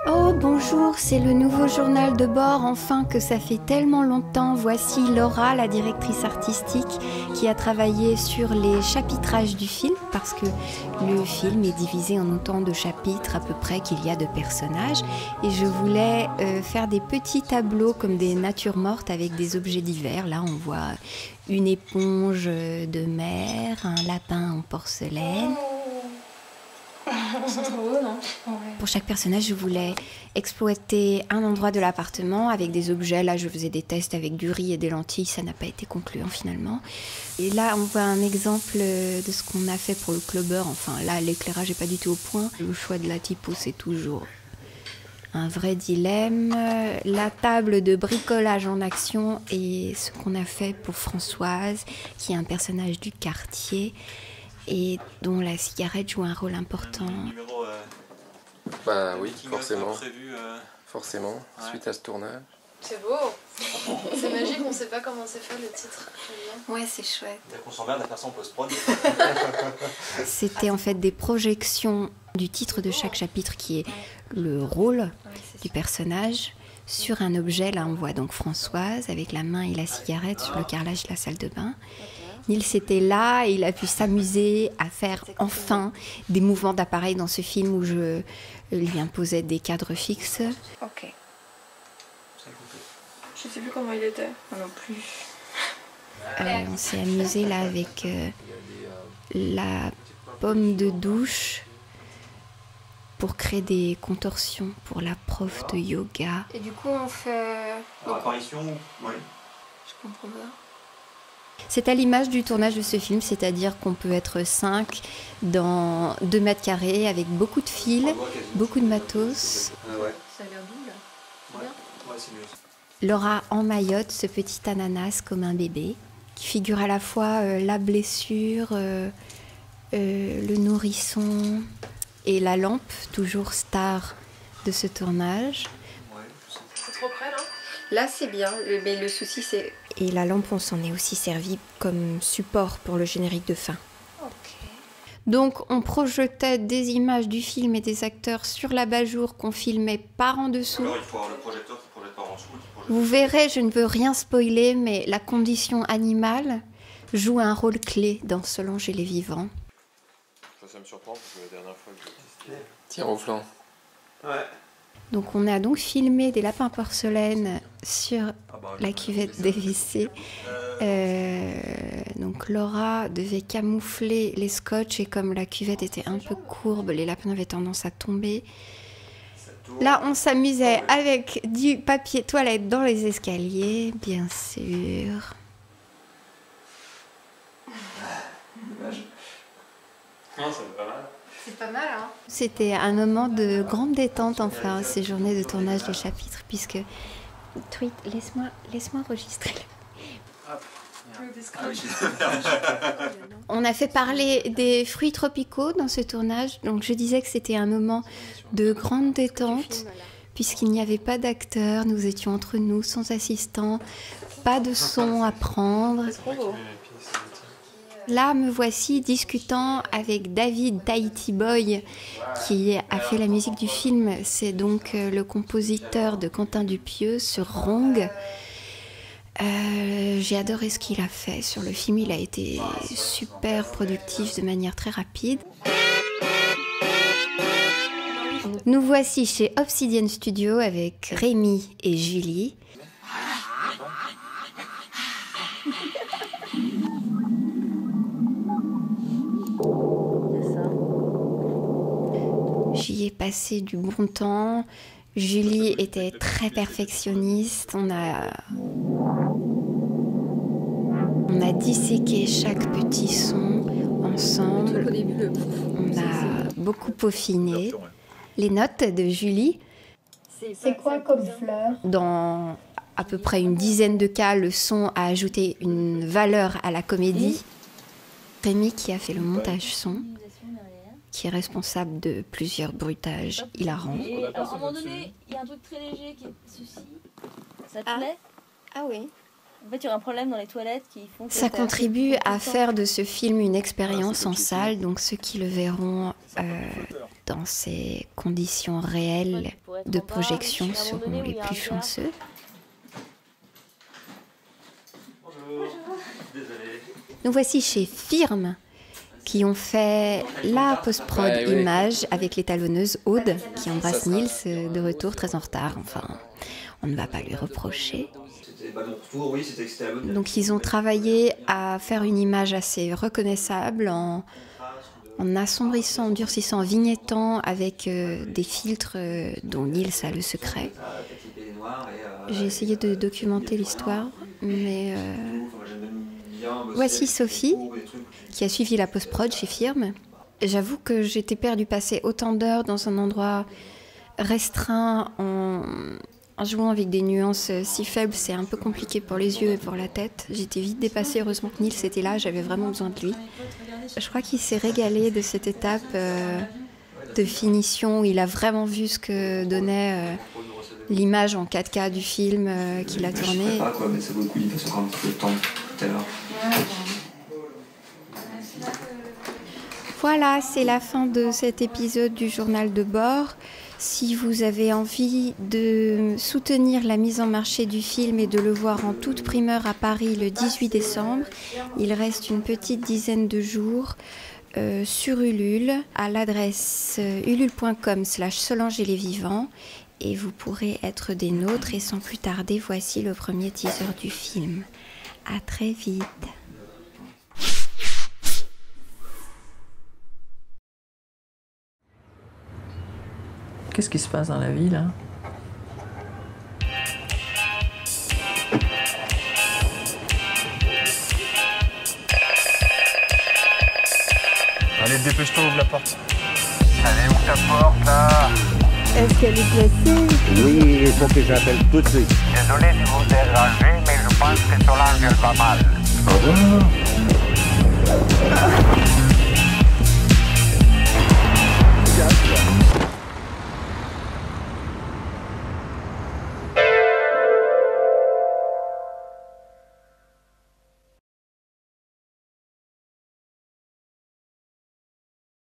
Oh bonjour, c'est le nouveau journal de bord, enfin que ça fait tellement longtemps. Voici Laura, la directrice artistique, qui a travaillé sur les chapitrages du film, parce que le film est divisé en autant de chapitres à peu près qu'il y a de personnages. Et je voulais faire des petits tableaux comme des natures mortes avec des objets divers. Là on voit une éponge de mer, un lapin en porcelaine. C'est trop beau, non? Ouais. Pour chaque personnage, je voulais exploiter un endroit de l'appartement avec des objets. Là, je faisais des tests avec du riz et des lentilles. Ça n'a pas été concluant finalement. Et là, on voit un exemple de ce qu'on a fait pour le clubber. Enfin, là, l'éclairage n'est pas du tout au point. Le choix de la typo, c'est toujours un vrai dilemme. La table de bricolage en action et ce qu'on a fait pour Françoise, qui est un personnage du quartier et dont la cigarette joue un rôle important. Bah oui, forcément. Forcément, Ouais. suite à ce tournage. C'est beau. C'est magique, on sait pas comment c'est fait le titre. Ouais, c'est chouette. On sent bien de la façon post-prod. C'était en fait des projections du titre de chaque chapitre qui est le rôle du personnage sur un objet. Là, on voit donc Françoise avec la main et la cigarette sur le carrelage de la salle de bain. Nils était là et il a pu s'amuser à faire enfin des mouvements d'appareil dans ce film où je lui imposais des cadres fixes. Ok. Je sais plus comment il était. Moi non plus. On s'est amusé là avec la pomme de douche pour créer des contorsions pour la prof de yoga. Et du coup, on fait. Apparition, oui. Je comprends pas. C'est à l'image du tournage de ce film, c'est-à-dire qu'on peut être 5 dans 2 mètres carrés avec beaucoup de fils, beaucoup de matos. Ah ouais. Ça a l'air doux là. C'est bien. Ouais, c'est mieux. Laura emmaillote ce petit ananas comme un bébé, qui figure à la fois la blessure, le nourrisson et la lampe, toujours star de ce tournage. C'est trop près là. Là c'est bien, mais le souci c'est... Et la lampe, on s'en est aussi servi comme support pour le générique de fin. Ok. Donc on projetait des images du film et des acteurs sur l'abat-jour qu'on filmait par en dessous. Alors il faut avoir le projecteur qui projette par en dessous. Vous verrez, je ne veux rien spoiler, mais la condition animale joue un rôle clé dans Solange et les vivants. Ça me surprend parce que la dernière fois que j'ai testé... Tiens au flanc. Ouais. Donc on a donc filmé des lapins porcelaine sur la cuvette des WC. Donc Laura devait camoufler les scotch et comme la cuvette était un peu courbe, les lapins avaient tendance à tomber. Là on s'amusait avec du papier toilette dans les escaliers, bien sûr. Non, ça va pas mal. C'est pas mal, hein. C'était un moment de grande détente, enfin, ces journées de tournage des chapitres, puisque... Tweet, laisse-moi enregistrer. On a fait parler des fruits tropicaux dans ce tournage, donc je disais que c'était un moment de grande détente, puisqu'il n'y avait pas d'acteurs, nous étions entre nous, sans assistant, pas de son à prendre. C'est trop beau. Là, me voici discutant avec David Tahiti Boy, qui a fait la musique du film. C'est donc le compositeur de Quentin Dupieux sur Rong. J'ai adoré ce qu'il a fait sur le film. Il a été super productif de manière très rapide. Nous voici chez Obsidian Studio avec Rémi et Julie. J'y ai passé du bon temps. Julie était très perfectionniste. On a disséqué chaque petit son ensemble. On a beaucoup peaufiné. Les notes de Julie. C'est quoi comme fleur? Dans à peu près une dizaine de cas, le son a ajouté une valeur à la comédie. Rémi qui a fait le montage son, qui est responsable de plusieurs bruitages hilarants. Et à un moment donné, il y a un truc très léger qui est ceci. Ça te plaît? Ah oui. En fait, il y aura un problème dans les toilettes qui font que ça contribue à faire de ce film une expérience en salle. Donc ceux qui le verront dans ces conditions réelles de projection seront les plus chanceux. Nous voici chez Firm, qui ont fait la post-prod image avec l'étalonneuse Aude, qui embrasse Nils de retour très en retard. Enfin, on ne va pas lui reprocher. Donc ils ont travaillé à faire une image assez reconnaissable en assombrissant, en durcissant, en vignettant avec des filtres dont Nils a le secret. J'ai essayé de documenter l'histoire, mais voici Sophie, qui a suivi la post-prod chez Firm. J'avoue que j'étais perdue, passer autant d'heures dans un endroit restreint en jouant avec des nuances si faibles, c'est un peu compliqué pour les yeux et pour la tête. J'étais vite dépassée, heureusement que Nils était là, j'avais vraiment besoin de lui. Je crois qu'il s'est régalé de cette étape de finition où il a vraiment vu ce que donnait l'image en 4K du film qu'il a tourné. Je sais pas quoi, mais ça vaut le coup d'y passer encore un petit peu de temps tout à l'heure. Voilà, c'est la fin de cet épisode du journal de bord. Si vous avez envie de soutenir la mise en marché du film et de le voir en toute primeur à Paris le 18 décembre, il reste une petite dizaine de jours sur Ulule à l'adresse ulule.com/Solange et les vivants et vous pourrez être des nôtres. Et sans plus tarder, voici le premier teaser du film. À très vite. Qu'est-ce qui se passe dans la vie, là? Allez, dépêche-toi, ouvre la porte. Allez, ouvre ta porte, là. Est-ce qu'elle est placée? Oui, il faut que j'appelle tout de suite. Désolé de vous déranger, mais je pense que Solange, elle va mal. Ah bon?